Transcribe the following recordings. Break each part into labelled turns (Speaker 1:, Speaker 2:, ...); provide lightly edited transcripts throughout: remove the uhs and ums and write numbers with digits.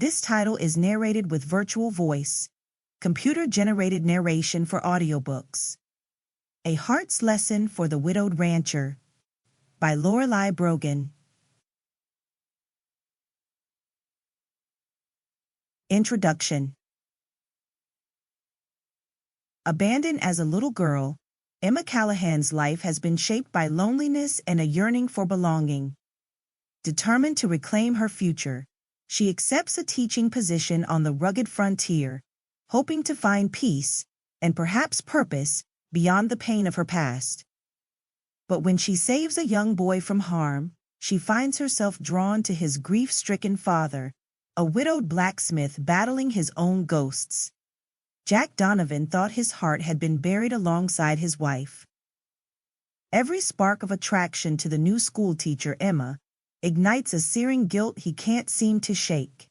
Speaker 1: This title is narrated with virtual voice, computer-generated narration for audiobooks. A Heart's Lesson for the Widowed Rancher by Lorelei Brogan. Introduction. Abandoned as a little girl, Emma Callahan's life has been shaped by loneliness and a yearning for belonging. Determined to reclaim her future, she accepts a teaching position on the rugged frontier, hoping to find peace, and perhaps purpose, beyond the pain of her past. But when she saves a young boy from harm, she finds herself drawn to his grief-stricken father, a widowed blacksmith battling his own ghosts. Jack Donovan thought his heart had been buried alongside his wife. Every spark of attraction to the new schoolteacher, Emma, ignites a searing guilt he can't seem to shake.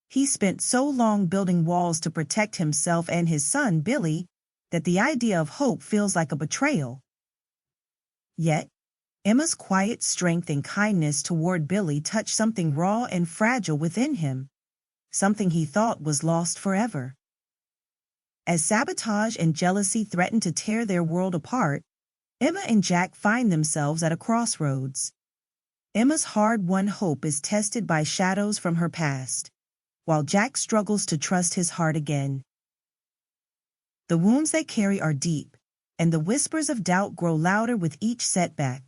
Speaker 1: He spent so long building walls to protect himself and his son, Billy, that the idea of hope feels like a betrayal. Yet, Emma's quiet strength and kindness toward Billy touch something raw and fragile within him, something he thought was lost forever. As sabotage and jealousy threaten to tear their world apart, Emma and Jack find themselves at a crossroads. Emma's hard-won hope is tested by shadows from her past, while Jack struggles to trust his heart again. The wounds they carry are deep, and the whispers of doubt grow louder with each setback.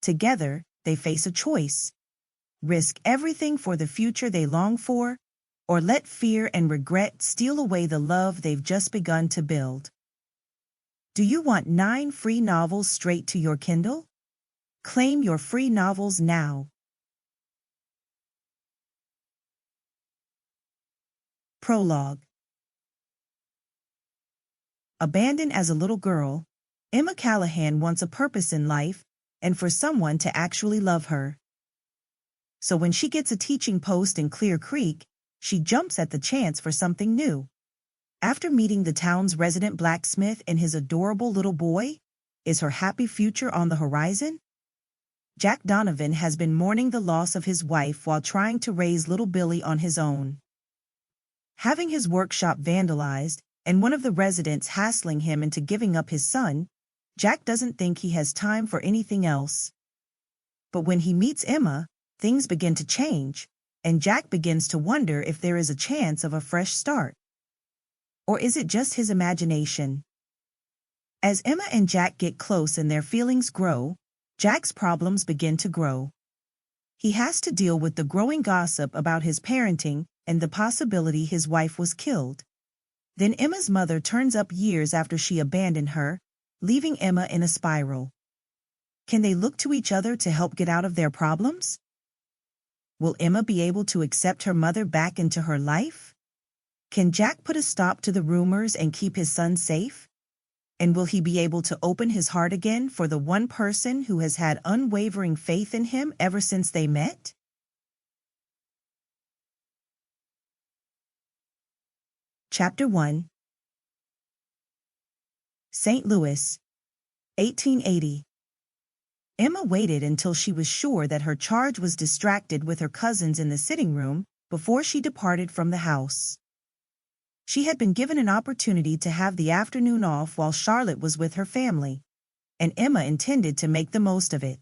Speaker 1: Together, they face a choice: risk everything for the future they long for, or let fear and regret steal away the love they've just begun to build. Do you want 9 free novels straight to your Kindle? Claim your free novels now. Prologue. Abandoned as a little girl, Emma Callahan wants a purpose in life and for someone to actually love her. So when she gets a teaching post in Clear Creek, she jumps at the chance for something new. After meeting the town's resident blacksmith and his adorable little boy, is her happy future on the horizon? Jack Donovan has been mourning the loss of his wife while trying to raise little Billy on his own. Having his workshop vandalized and one of the residents hassling him into giving up his son, Jack doesn't think he has time for anything else. But when he meets Emma, things begin to change, and Jack begins to wonder if there is a chance of a fresh start. Or is it just his imagination? As Emma and Jack get close and their feelings grow, Jack's problems begin to grow. He has to deal with the growing gossip about his parenting and the possibility his wife was killed. Then Emma's mother turns up years after she abandoned her, leaving Emma in a spiral. Can they look to each other to help get out of their problems? Will Emma be able to accept her mother back into her life? Can Jack put a stop to the rumors and keep his son safe? And will he be able to open his heart again for the one person who has had unwavering faith in him ever since they met? Chapter 1. St. Louis, 1880. Emma waited until she was sure that her charge was distracted with her cousins in the sitting room before she departed from the house. She had been given an opportunity to have the afternoon off while Charlotte was with her family, and Emma intended to make the most of it.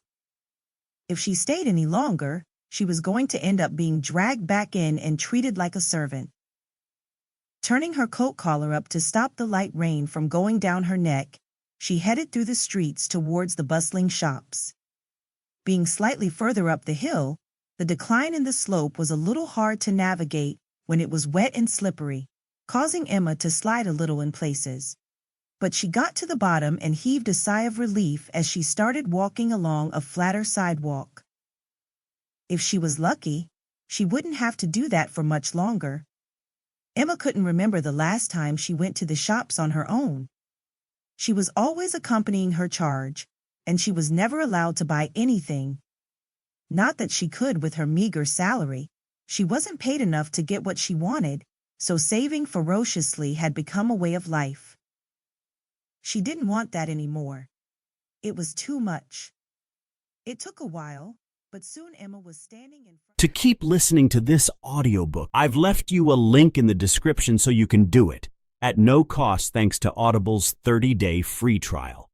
Speaker 1: If she stayed any longer, she was going to end up being dragged back in and treated like a servant. Turning her coat collar up to stop the light rain from going down her neck, she headed through the streets towards the bustling shops. Being slightly further up the hill, the decline in the slope was a little hard to navigate when it was wet and slippery, causing Emma to slide a little in places. But she got to the bottom and heaved a sigh of relief as she started walking along a flatter sidewalk. If she was lucky, she wouldn't have to do that for much longer. Emma couldn't remember the last time she went to the shops on her own. She was always accompanying her charge, and she was never allowed to buy anything. Not that she could with her meager salary. She wasn't paid enough to get what she wanted, so saving ferociously had become a way of life. She didn't want that anymore. It was too much. It took a while, but soon Emma was standing in front.
Speaker 2: To keep listening to this audiobook, I've left you a link in the description so you can do it, at no cost thanks to Audible's 30-day free trial.